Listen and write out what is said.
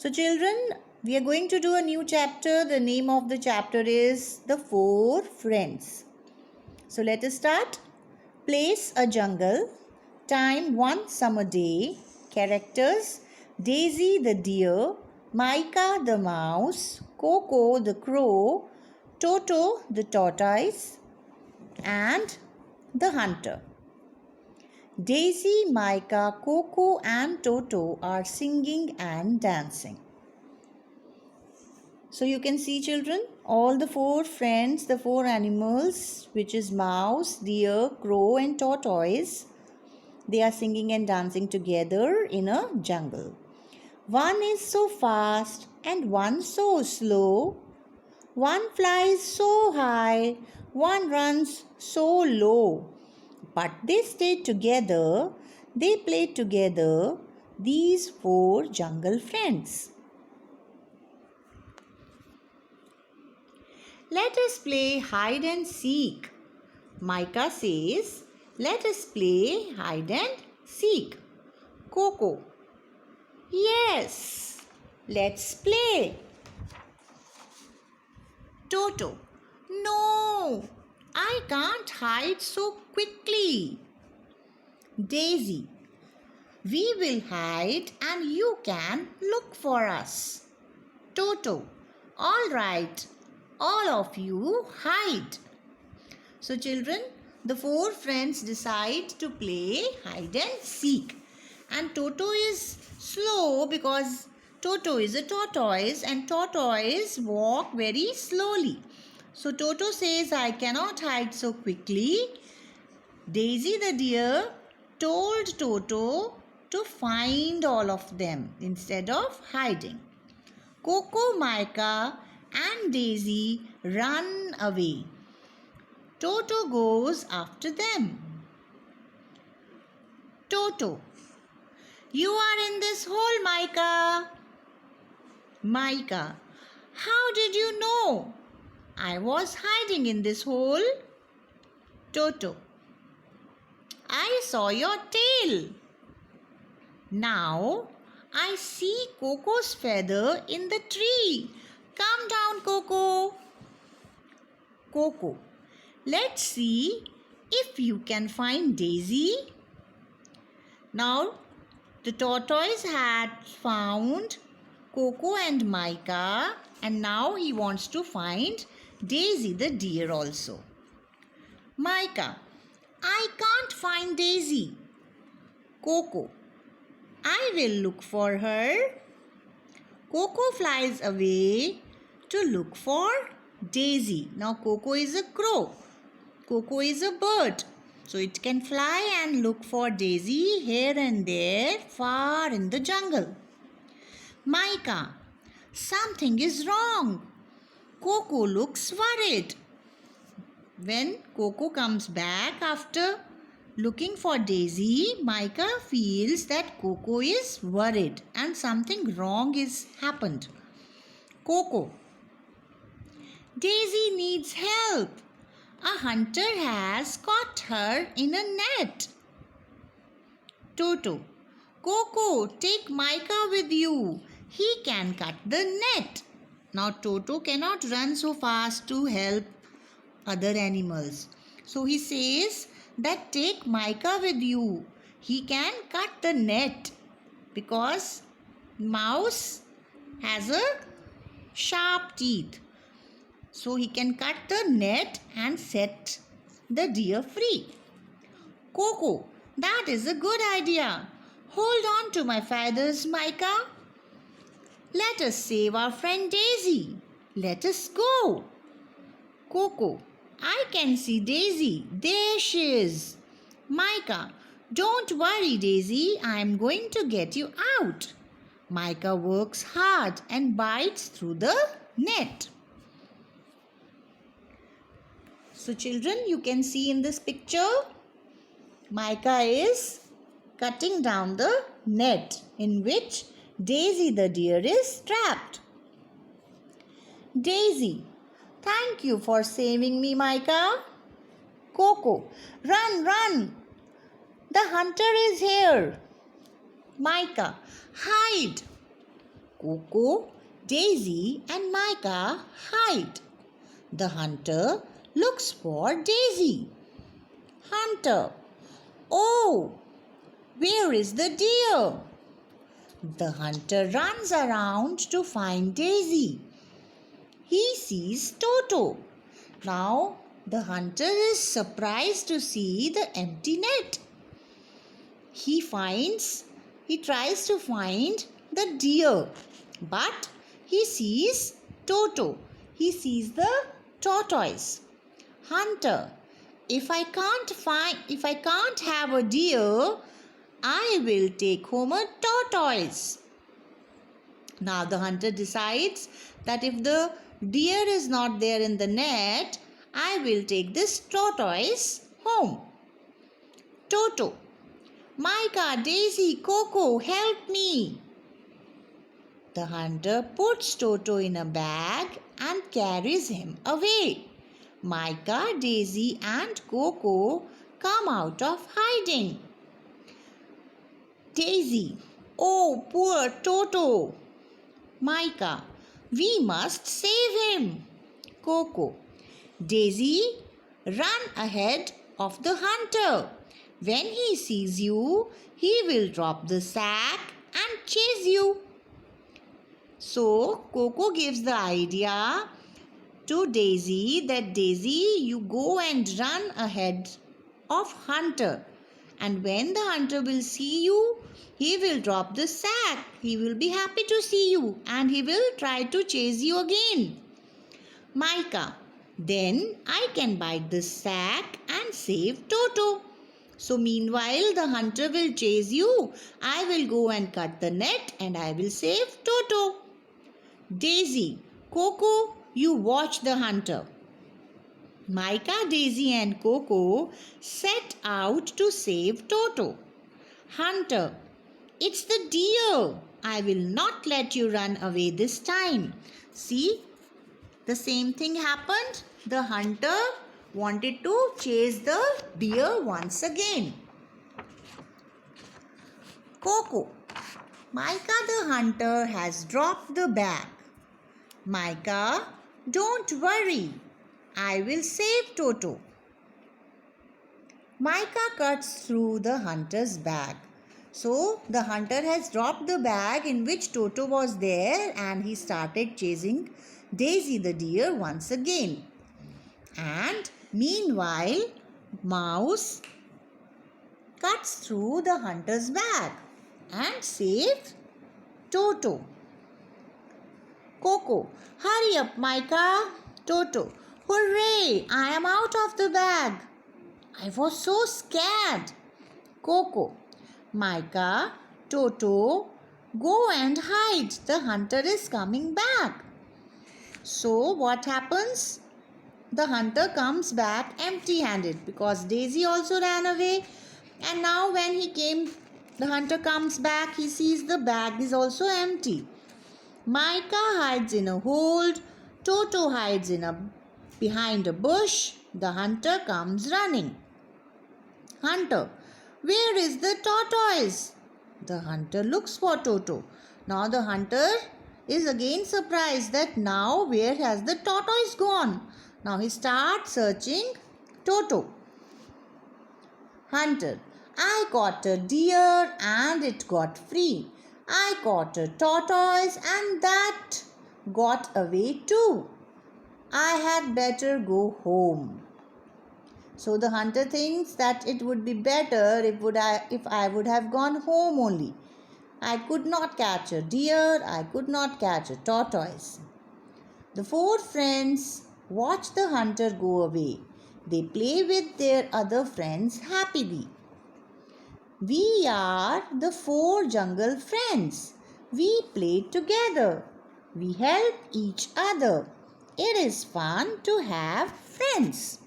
So children, we are going to do a new chapter. The name of the chapter is The Four Friends. So let us start. Place a jungle. Time one summer day. Characters Daisy the deer, Micah the mouse, Coco the crow, Toto the tortoise, and the hunter. Daisy, Micah, Coco and Toto are singing and dancing. So you can see children, all the four friends, the four animals, which is mouse, deer, crow and tortoise, they are singing and dancing together in a jungle. One is so fast and one so slow. One flies so high, one runs so low. But they stayed together, they played together, these four jungle friends. Let us play hide and seek. Micah says, let us play hide and seek. Coco, yes, let's play. Toto, no, I can't hide so quickly. Daisy, we will hide and you can look for us. Toto, all right, all of you hide. So children, the four friends decide to play hide and seek. And Toto is slow because Toto is a tortoise and tortoise walk very slowly. So Toto says, I cannot hide so quickly. Daisy the deer told Toto to find all of them instead of hiding. Coco, Micah and Daisy run away. Toto goes after them. Toto, you are in this hole, Micah. Micah, how did you know? I was hiding in this hole. Toto, I saw your tail. Now I see Coco's feather in the tree. Come down, Coco. Coco, let's see if you can find Daisy. Now the tortoise had found Coco and Micah and now he wants to find Daisy the deer also. Micah, I can't find Daisy. Coco, I will look for her. Coco flies away to look for Daisy. Now Coco is a crow. Coco is a bird. So it can fly and look for Daisy here and there far in the jungle. Micah, something is wrong. Coco looks worried. When Coco comes back after looking for Daisy, Micah feels that Coco is worried and something wrong is happened. Coco, Daisy needs help. A hunter has caught her in a net. Toto, Coco, take Micah with you. He can cut the net. Now Toto cannot run so fast to help other animals. So he says that take Micah with you. He can cut the net because mouse has a sharp teeth. So he can cut the net and set the deer free. Coco, that is a good idea. Hold on to my feathers, Micah. Let us save our friend Daisy. Let us go. Coco, I can see Daisy. There she is. Micah, don't worry, Daisy. I am going to get you out. Micah works hard and bites through the net. So children, you can see in this picture, Micah is cutting down the net in which Daisy the deer is trapped. Daisy, thank you for saving me, Micah. Coco, run, run. The hunter is here. Micah, hide. Coco, Daisy and Micah hide. The hunter looks for Daisy. Hunter, oh, where is the deer? The hunter runs around to find Daisy. He sees Toto. Now the hunter is surprised to see the empty net. He tries to find the deer, but he sees Toto. He sees the tortoise. Hunter, if I can't have a deer, I will take home a tortoise. Now the hunter decides that if the deer is not there in the net, I will take this tortoise home. Toto, Micah, Daisy, Coco, help me. The hunter puts Toto in a bag and carries him away. Micah, Daisy and Coco come out of hiding. Daisy, oh poor Toto. Micah, we must save him. Coco, Daisy, run ahead of the hunter. When he sees you, he will drop the sack and chase you. So Coco gives the idea to Daisy that Daisy, you go and run ahead of hunter. And when the hunter will see you, he will drop the sack. He will be happy to see you and he will try to chase you again. Micah, then I can bite the sack and save Toto. So meanwhile the hunter will chase you. I will go and cut the net and I will save Toto. Daisy, Coco, you watch the hunter. Micah, Daisy and Coco set out to save Toto. Hunter, it's the deer. I will not let you run away this time. See, the same thing happened. The hunter wanted to chase the deer once again. Coco, Micah the hunter has dropped the bag. Micah, don't worry. I will save Toto. Micah cuts through the hunter's bag. So the hunter has dropped the bag in which Toto was there and he started chasing Daisy the deer once again. And meanwhile, Mouse cuts through the hunter's bag and saves Toto. Coco, hurry up, Micah. Toto, hooray, I am out of the bag. I was so scared. Coco, Micah, Toto, go and hide. The hunter is coming back. So what happens? The hunter comes back empty-handed because Daisy also ran away. And now when the hunter comes back, he sees the bag is also empty. Micah hides in a hole. Toto hides behind a bush. The hunter comes running. Hunter, where is the tortoise? The hunter looks for Toto. Now the hunter is again surprised that now where has the tortoise gone? Now he starts searching Toto. Hunter, I caught a deer and it got free. I caught a tortoise and that got away too. I had better go home. So the hunter thinks that it would be better if I would have gone home only. I could not catch a deer, I could not catch a tortoise. The four friends watch the hunter go away. They play with their other friends happily. We are the four jungle friends. We play together. We help each other. It is fun to have friends.